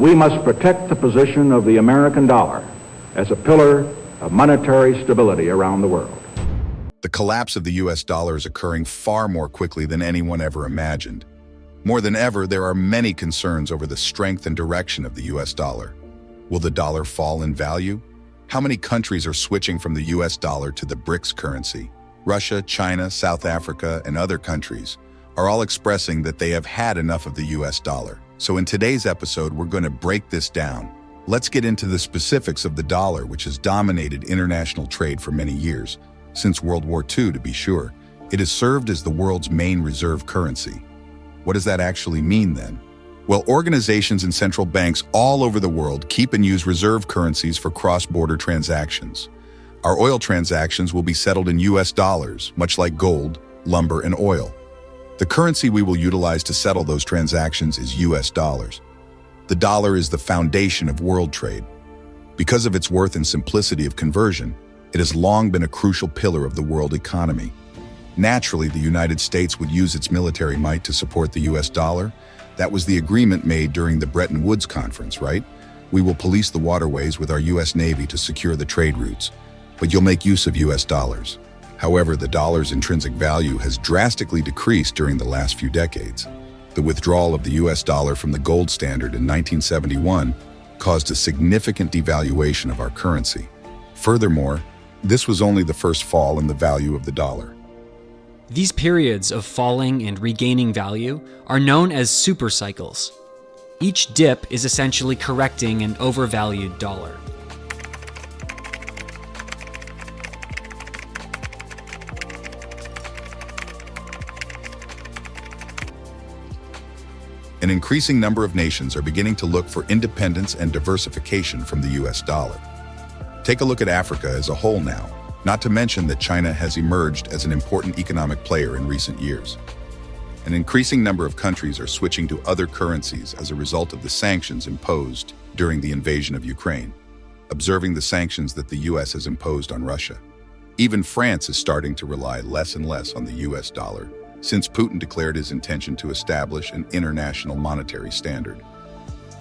We must protect the position of the American dollar as a pillar of monetary stability around the world. The collapse of the US dollar is occurring far more quickly than anyone ever imagined. More than ever, there are many concerns over the strength and direction of the US dollar. Will the dollar fall in value? How many countries are switching from the US dollar to the BRICS currency? Russia, China, South Africa, and other countries are all expressing that they have had enough of the US dollar. So in today's episode, we're going to break this down. Let's get into the specifics of the dollar, which has dominated international trade for many years, since World War II to be sure. It has served as the world's main reserve currency. What does that actually mean then? Well, organizations and central banks all over the world keep and use reserve currencies for cross-border transactions. Our oil transactions will be settled in US dollars, much like gold, lumber, and oil. The currency we will utilize to settle those transactions is US dollars. The dollar is the foundation of world trade. Because of its worth and simplicity of conversion, it has long been a crucial pillar of the world economy. Naturally, the United States would use its military might to support the US dollar. That was the agreement made during the Bretton Woods Conference, right? We will police the waterways with our US Navy to secure the trade routes, but you'll make use of US dollars. However, the dollar's intrinsic value has drastically decreased during the last few decades. The withdrawal of the US dollar from the gold standard in 1971 caused a significant devaluation of our currency. Furthermore, this was only the first fall in the value of the dollar. These periods of falling and regaining value are known as supercycles. Each dip is essentially correcting an overvalued dollar. An increasing number of nations are beginning to look for independence and diversification from the US dollar. Take a look at Africa as a whole now, not to mention that China has emerged as an important economic player in recent years. An increasing number of countries are switching to other currencies as a result of the sanctions imposed during the invasion of Ukraine, observing the sanctions that the US has imposed on Russia. Even France is starting to rely less and less on the US dollar, since Putin declared his intention to establish an international monetary standard.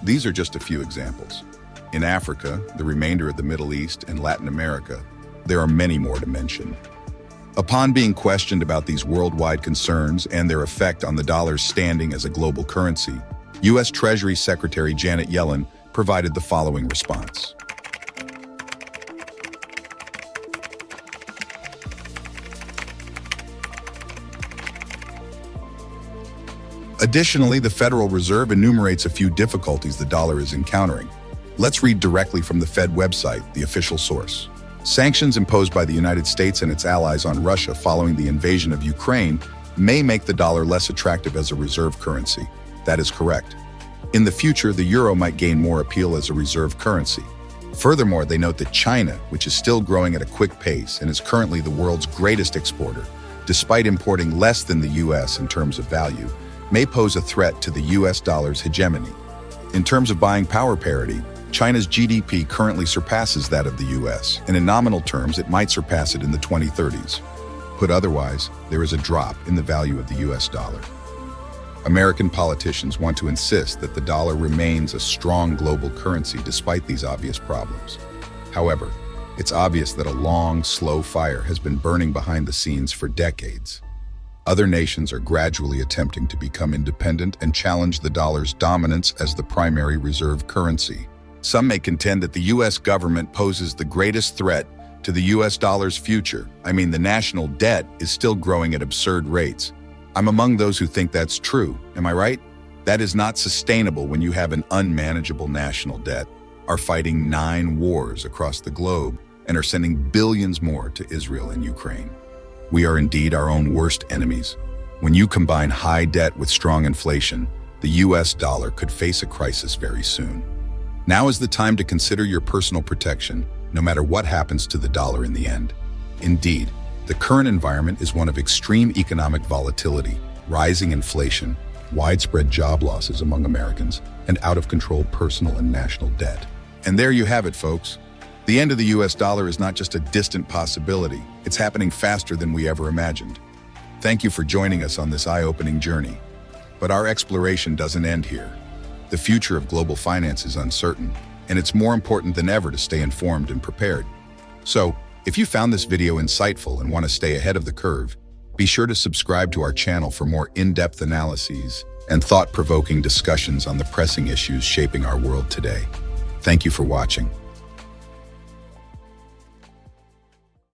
These are just a few examples. In Africa, the remainder of the Middle East, and Latin America, there are many more to mention. Upon being questioned about these worldwide concerns and their effect on the dollar's standing as a global currency, U.S. Treasury Secretary Janet Yellen provided the following response. Additionally, the Federal Reserve enumerates a few difficulties the dollar is encountering. Let's read directly from the Fed website, the official source. Sanctions imposed by the United States and its allies on Russia following the invasion of Ukraine may make the dollar less attractive as a reserve currency. That is correct. In the future, the euro might gain more appeal as a reserve currency. Furthermore, they note that China, which is still growing at a quick pace and is currently the world's greatest exporter, despite importing less than the US in terms of value, may pose a threat to the US dollar's hegemony. In terms of buying power parity, China's GDP currently surpasses that of the US, and in nominal terms, it might surpass it in the 2030s. Put otherwise, there is a drop in the value of the US dollar. American politicians want to insist that the dollar remains a strong global currency despite these obvious problems. However, it's obvious that a long, slow fire has been burning behind the scenes for decades. Other nations are gradually attempting to become independent and challenge the dollar's dominance as the primary reserve currency. Some may contend that the US government poses the greatest threat to the US dollar's future. The national debt is still growing at absurd rates. I'm among those who think that's true. Am I right? That is not sustainable when you have an unmanageable national debt, are fighting 9 wars across the globe, and are sending billions more to Israel and Ukraine. We are indeed our own worst enemies. When you combine high debt with strong inflation, the US dollar could face a crisis very soon. Now is the time to consider your personal protection, no matter what happens to the dollar in the end. Indeed, the current environment is one of extreme economic volatility, rising inflation, widespread job losses among Americans, and out-of-control personal and national debt. And there you have it, folks. The end of the US dollar is not just a distant possibility, it's happening faster than we ever imagined. Thank you for joining us on this eye-opening journey. But our exploration doesn't end here. The future of global finance is uncertain, and it's more important than ever to stay informed and prepared. So, if you found this video insightful and want to stay ahead of the curve, be sure to subscribe to our channel for more in-depth analyses and thought-provoking discussions on the pressing issues shaping our world today. Thank you for watching.